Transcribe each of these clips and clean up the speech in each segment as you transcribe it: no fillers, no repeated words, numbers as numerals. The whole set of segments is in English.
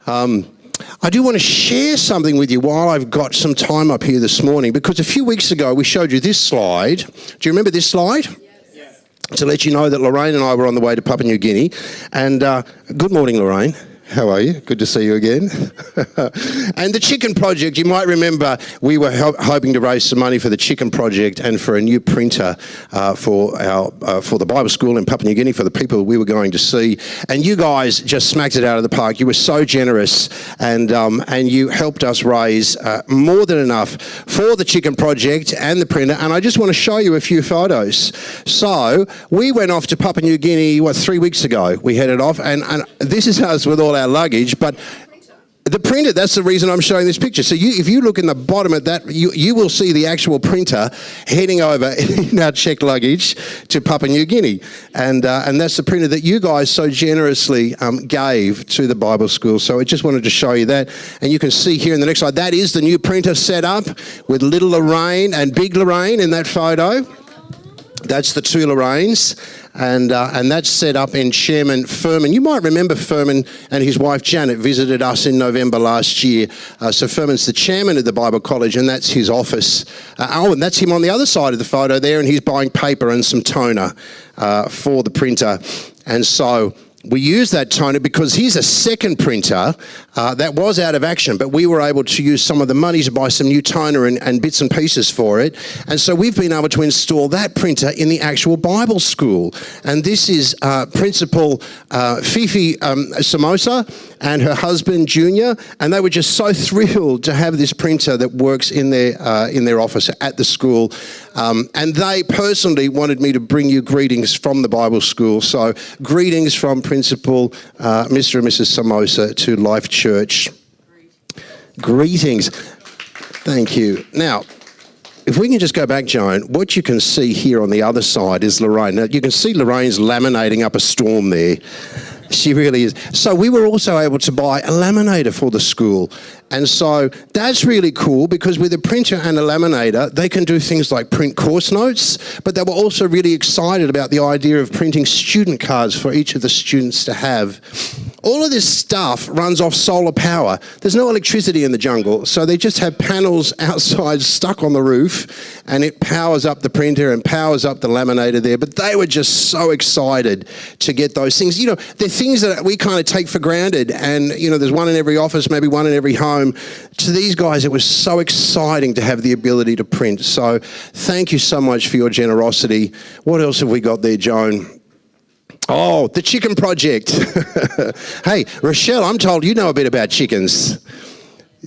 I do want to share something with you while I've got some time up here this morning, because a few weeks ago we showed you this slide. Do you remember this slide? Yes. To let you know that Lorraine and I were on the way to Papua New Guinea. And good morning, Lorraine. How are you? Good to see you again. And the Chicken Project, you might remember we were hoping to raise some money for the Chicken Project and for a new printer for the Bible school in Papua New Guinea for the people we were going to see. And you guys just smacked it out of the park. You were so generous, and you helped us raise more than enough for the Chicken Project and the printer. And I just want to show you a few photos. So we went off to Papua New Guinea, 3 weeks ago? We headed off, and this is us with all our luggage, but the printer, that's the reason I'm showing this picture. So if you look in the bottom of that, you will see the actual printer heading over in our checked luggage to Papua New Guinea. And that's the printer that you guys so generously gave to the Bible school. So I just wanted to show you that. And you can see here in the next slide, that is the new printer set up with little Lorraine and big Lorraine in that photo. That's the two Lorraines, and that's set up in Chairman Furman. You might remember Furman and his wife Janet visited us in November last year. So Furman's the chairman of the Bible College, and that's his office. And that's him on the other side of the photo there, and he's buying paper and some toner for the printer. And so we use that toner because here's a second printer that was out of action, but we were able to use some of the money to buy some new toner and bits and pieces for it. And so we've been able to install that printer in the actual Bible school. And this is Principal Fifi Samosa and her husband Junior, and they were just so thrilled to have this printer that works in their office at the school. And they personally wanted me to bring you greetings from the Bible school. So greetings from Principal Mr. and Mrs. Samosa to Life Church. Greetings. Thank you. Now, if we can just go back, Joan, what you can see here on the other side is Lorraine. Now, you can see Lorraine's laminating up a storm there. She really is. So we were also able to buy a laminator for the school. And so that's really cool because with a printer and a laminator, they can do things like print course notes, but they were also really excited about the idea of printing student cards for each of the students to have. All of this stuff runs off solar power. There's no electricity in the jungle, so they just have panels outside stuck on the roof, and it powers up the printer and powers up the laminator there. But they were just so excited to get those things. You know, they're things that we kind of take for granted, and, you know, there's one in every office, maybe one in every home. To these guys, it was so exciting to have the ability to print. So thank you so much for your generosity. What else have we got there, Joan? Oh, the Chicken Project. Hey, Rochelle, I'm told you know a bit about chickens.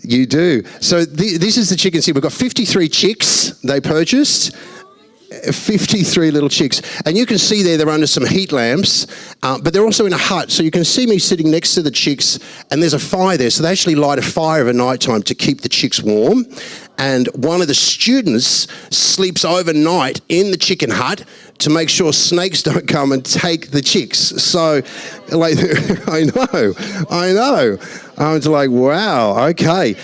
You do. So this is the chickens here. We've got 53 chicks they purchased. 53 little chicks. And you can see there they're under some heat lamps, but they're also in a hut. So you can see me sitting next to the chicks, and there's a fire there. So they actually light a fire of a night time to keep the chicks warm. And one of the students sleeps overnight in the chicken hut to make sure snakes don't come and take the chicks. So, like, I know. I was like, wow, okay.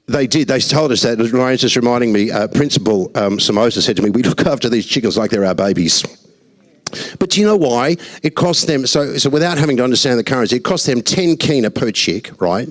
They did. They told us that. Ryan's just reminding me, Principal Samosa said to me, we look after these chickens like they're our babies. But do you know why? It costs them, so without having to understand the currency, it costs them 10 kina per chick, right?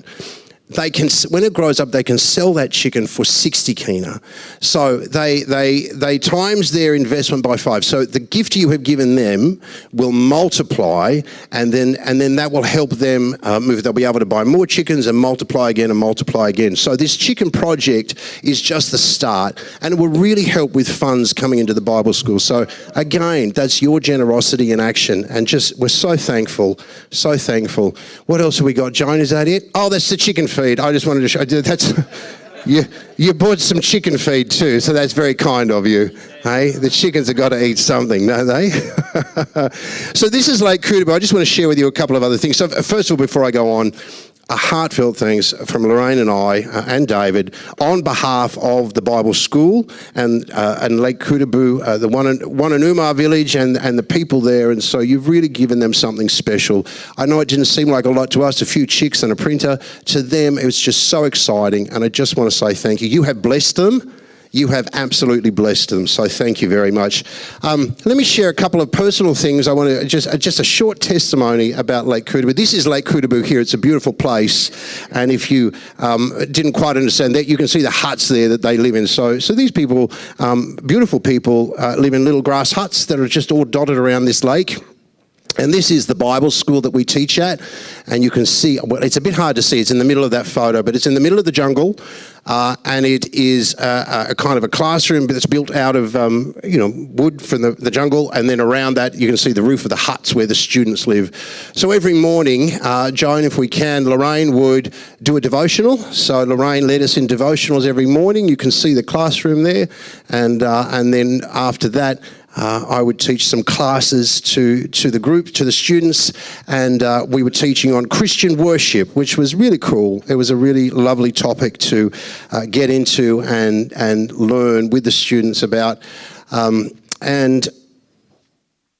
They can, when it grows up, they can sell that chicken for 60 kina. So they times their investment by 5. So the gift you have given them will multiply, and then that will help them move. They'll be able to buy more chickens and multiply again and multiply again. So this Chicken Project is just the start, and it will really help with funds coming into the Bible school. So again, that's your generosity in action, and just we're so thankful, so thankful. What else have we got, Joan? Is that it? Oh, that's the chicken feed. I just wanted to show that's you bought some chicken feed too, so that's very kind of you. Hey, the chickens have got to eat something, don't they? So this is Lake Kutubu. I just want to share with you a couple of other things. So first of all, before I go on, a heartfelt thanks from Lorraine and I and David on behalf of the Bible School and Lake Kutubu, the Wananuma village and the people there. And so you've really given them something special. I know it didn't seem like a lot to us, a few chicks and a printer. To them, it was just so exciting. And I just want to say thank you. You have blessed them. you have absolutely blessed them. So thank you very much. Let me share a couple of personal things. I want to just a short testimony about Lake Kutubu. This is Lake Kutubu here. It's a beautiful place. And if you didn't quite understand that, you can see the huts there that they live in. So these people, beautiful people, live in little grass huts that are just all dotted around this lake. And this is the Bible school that we teach at, and you can see, well, it's a bit hard to see, it's in the middle of that photo, but it's in the middle of the jungle, and it is a kind of a classroom that's built out of, wood from the jungle, and then around that you can see the roof of the huts where the students live. So every morning, Joan, if we can, Lorraine would do a devotional. So Lorraine led us in devotionals every morning. You can see the classroom there, and then after that, I would teach some classes to the group, to the students, and we were teaching on Christian worship, which was really cool. It was a really lovely topic to get into and learn with the students about. And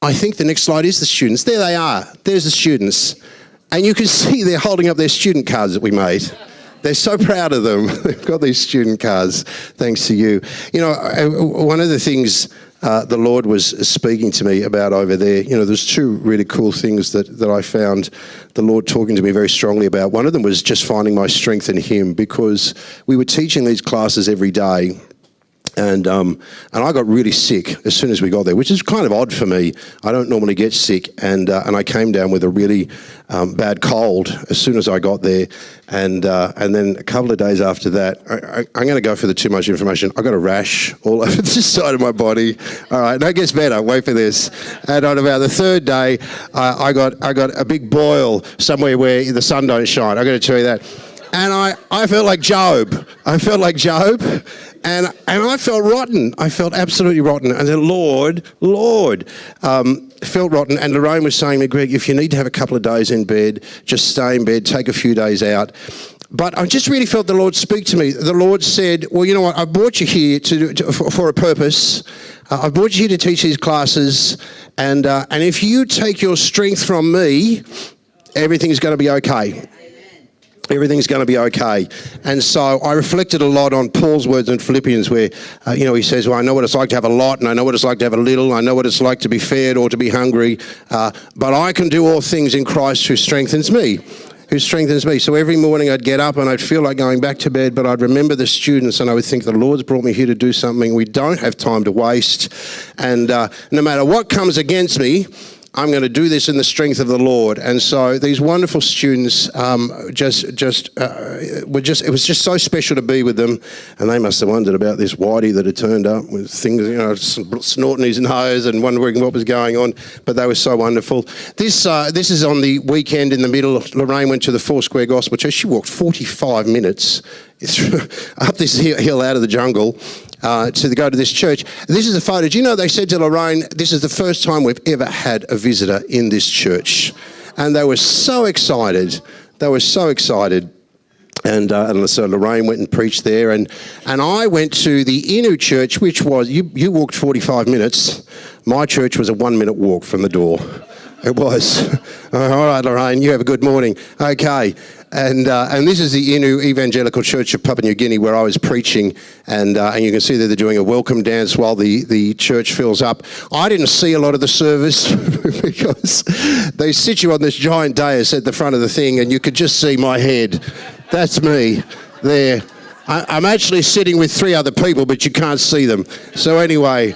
I think the next slide is the students. There they are. There's the students. And you can see they're holding up their student cards that we made. They're so proud of them. They've got these student cards, thanks to you. You know, one of the things the Lord was speaking to me about over there, there's two really cool things that I found the Lord talking to me very strongly about. One of them was just finding my strength in Him, because we were teaching these classes every day. And I got really sick as soon as we got there, which is kind of odd for me. I don't normally get sick, and I came down with a really bad cold as soon as I got there, and then a couple of days after that, I'm going to go for the too much information. I got a rash all over this side of my body. All right, no, it gets better. Wait for this. And on about the third day, I got a big boil somewhere where the sun don't shine. I got to tell you that. And I felt like Job. And I felt rotten. I felt absolutely rotten. And then Lord, felt rotten. And Lorraine was saying to me, Greg, if you need to have a couple of days in bed, just stay in bed, take a few days out. But I just really felt the Lord speak to me. The Lord said, well, you know what? I brought you here for a purpose. I've brought you here to teach these classes. And if you take your strength from me, everything's going to be okay. Everything's going to be okay. And so I reflected a lot on Paul's words in Philippians where, he says, well, I know what it's like to have a lot, and I know what it's like to have a little. I know what it's like to be fed or to be hungry. But I can do all things in Christ who strengthens me. So every morning I'd get up and I'd feel like going back to bed, but I'd remember the students and I would think the Lord's brought me here to do something. We don't have time to waste. And no matter what comes against me, I'm going to do this in the strength of the Lord. And so these wonderful students, it was just so special to be with them. And they must have wondered about this whitey that had turned up with things, snorting his nose and wondering what was going on. But they were so wonderful. This is on the weekend in the middle. Lorraine went to the Foursquare Gospel Church. She walked 45 minutes up this hill out of the jungle to go to this church. This is a photo. Do you know they said to Lorraine, this is the first time we've ever had a visitor in this church. And they were so excited. And so Lorraine went and preached there. And I went to the Inu church, which was, you walked 45 minutes. My church was a 1-minute walk from the door. It was. All right, Lorraine, you have a good morning. Okay. And this is the Inu Evangelical Church of Papua New Guinea where I was preaching, and you can see that they're doing a welcome dance while the church fills up. I didn't see a lot of the service because they sit you on this giant dais at the front of the thing and you could just see my head. That's me there. I'm actually sitting with 3 other people, but you can't see them. So anyway,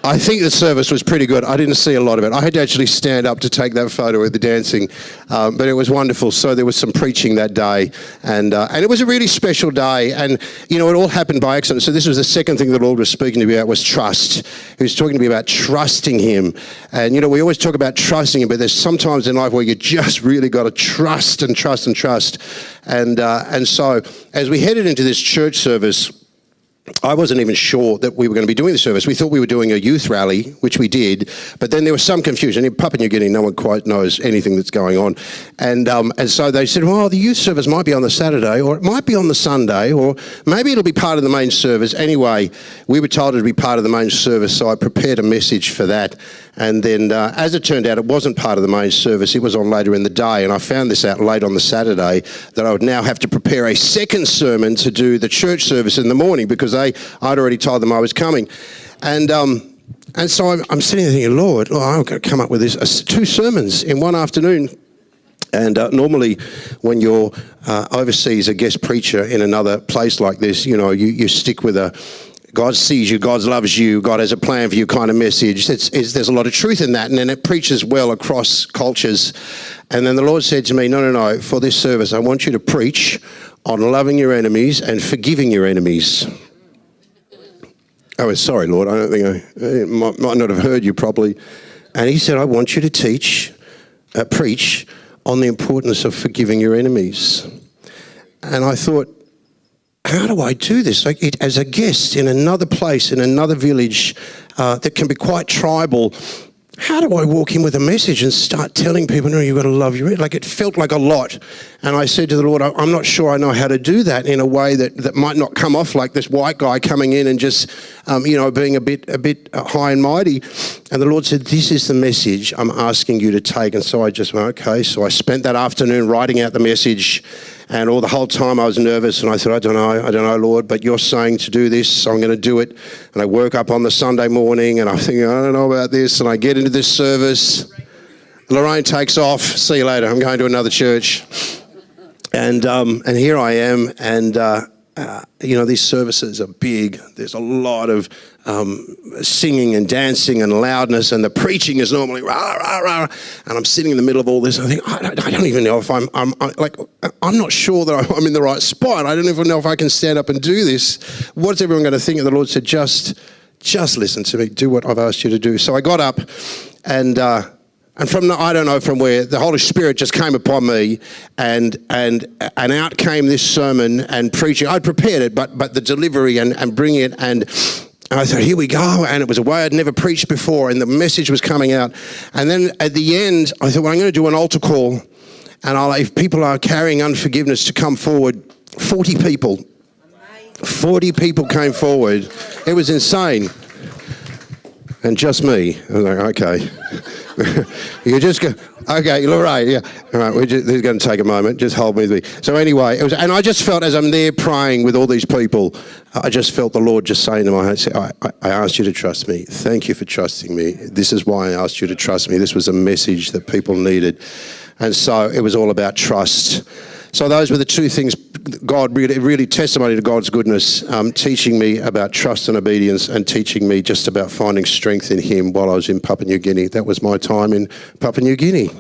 I think the service was pretty good. I didn't see a lot of it. I had to actually stand up to take that photo of the dancing, but it was wonderful. So there was some preaching that day, and it was a really special day. And it all happened by accident. So this was the second thing the Lord was speaking to me about, was trust. He was talking to me about trusting Him. And we always talk about trusting Him, but there's sometimes in life where you just really got to trust and trust and trust. And so as we headed into this church service, I wasn't even sure that we were going to be doing the service. We thought we were doing a youth rally, which we did, but then there was some confusion. In Papua New Guinea, no one quite knows anything that's going on. And so they said, well, the youth service might be on the Saturday, or it might be on the Sunday, or maybe it'll be part of the main service. Anyway, we were told it would be part of the main service, so I prepared a message for that. And then, as it turned out, it wasn't part of the main service. It was on later in the day. And I found this out late on the Saturday, that I would now have to prepare a second sermon to do the church service in the morning, because I'd already told them I was coming. And so I'm sitting there thinking, Lord, I'm going to come up with this 2 sermons in one afternoon. And normally when you're overseas, a guest preacher in another place like this, you stick with a God sees you, God loves you, God has a plan for you kind of message. There's a lot of truth in that, and then it preaches well across cultures. And then the Lord said to me, no, for this service, I want you to preach on loving your enemies and forgiving your enemies. I was sorry, Lord, I don't think I might not have heard you properly. And he said, I want you to preach on the importance of forgiving your enemies. And I thought, how do I do this? As a guest in another place, in another village that can be quite tribal, how do I walk in with a message and start telling people, no, you've got to love your enemy? It felt like a lot. And I said to the Lord, I'm not sure I know how to do that in a way that might not come off like this white guy coming in and just, being a bit high and mighty. And the Lord said, this is the message I'm asking you to take. And so I just went, okay. So I spent that afternoon writing out the message. And the whole time I was nervous, and I thought, I don't know, Lord, but you're saying to do this, so I'm going to do it. And I woke up on the Sunday morning, and I'm thinking, I don't know about this. And I get into this service. Lorraine takes off. See you later. I'm going to another church. And here I am, and these services are big. There's a lot of singing and dancing and loudness, and the preaching is normally rah, rah, rah. And I'm sitting in the middle of all this, and I think, I don't even know if I'm not sure that I'm in the right spot. I don't even know if I can stand up and do this. What's everyone going to think? And the Lord said, just listen to me. Do what I've asked you to do. So I got up, and I don't know from where, the Holy Spirit just came upon me, and out came this sermon and preaching. I'd prepared it, but the delivery and bringing it, and I thought, here we go. And it was a way I'd never preached before, and the message was coming out. And then at the end, I thought, well, I'm going to do an altar call, and if people are carrying unforgiveness, to come forward. 40 people. 40 people came forward. It was insane. And just me. I was like, okay. You just go, okay, all right, yeah. All right, this is going to take a moment. Just hold with me. So anyway, and I just felt, as I'm there praying with all these people, I just felt the Lord just saying to my heart, I asked you to trust me. Thank you for trusting me. This is why I asked you to trust me. This was a message that people needed. And so it was all about trust. So those were the 2 things. God really testimony to God's goodness, teaching me about trust and obedience, and teaching me just about finding strength in him while I was in Papua New Guinea. That was my time in Papua New Guinea.